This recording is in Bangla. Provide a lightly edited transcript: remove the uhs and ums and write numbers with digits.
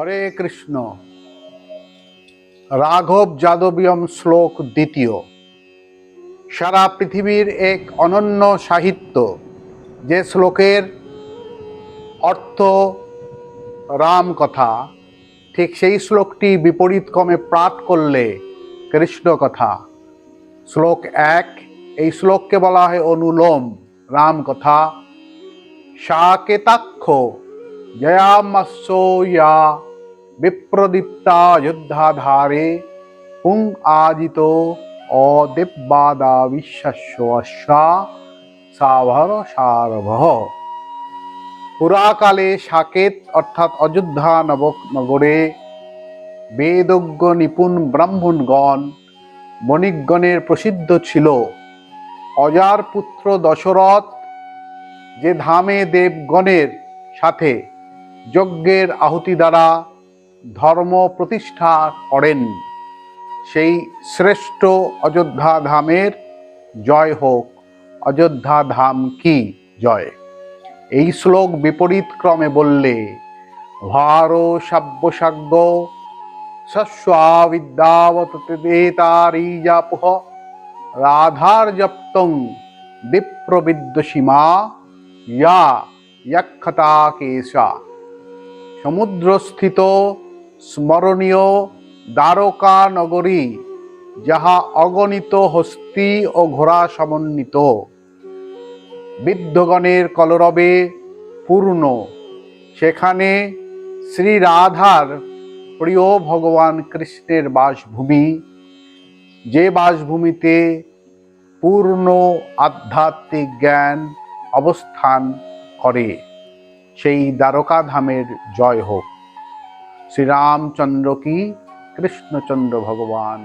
হরে কৃষ্ণ। রাঘব যাদবীয়ম শ্লোক দ্বিতীয়। সারা পৃথিবীর এক অনন্য সাহিত্য, যে শ্লোকের অর্থ রাম কথা, ঠিক সেই শ্লোকটি বিপরীত ক্রমে পাঠ করলে কৃষ্ণ কথা। শ্লোক 1, এই শ্লোককে বলা হয় অনুলোম রাম কথা। সাকেতাক্ষ জয়ামাস্যয়া বিপ্রদীপ্তা যুদ্ধাধারে পুং আজিত অদেব্বাদা বিশ্বাস্য অশ্বা সাভর সারভঃ। পুরাকালে সাকেত অর্থাৎ অযোধ্যা নগরে বেদজ্ঞ নিপুণ ব্রাহ্মণগণ বণিকগণের প্রসিদ্ধ ছিল। অজার পুত্র দশরথ যে ধামে দেবগণের সাথে যজ্ঞের আহুতি দ্বারা ধর্ম প্রতিষ্ঠা করেন, সেই শ্রেষ্ঠ অযোধ্যা ধামের জয় হোক। অযোধ্যা ধাম কি জয়। এই শ্লোক বিপরীত ক্রমে বললে ভার সাব্যসাগ্য সস্বাবিদ্যাবতেতারিজাপুহ রাধার জপ্তং বিপ্রবিদ্যসীমা ইয়া ইয়াক্ষতা কেশা। সমুদ্রস্থিত স্মরণীয় দ্বারকা নগরী, যাহা অগণিত হস্তি ও ঘোড়া সমন্বিত, বিদ্ধগণের কলরবে পূর্ণ, সেখানে শ্রী রাধার প্রিয় ভগবান কৃষ্ণের বাসভূমি, যে বাসভূমিতে পূর্ণ আধ্যাত্মিক জ্ঞান অবস্থান করে, সেই দ্বারকা ধামের জয় হোক। শ্রীরামচন্দ্র কি, কৃষ্ণচন্দ্র ভগবান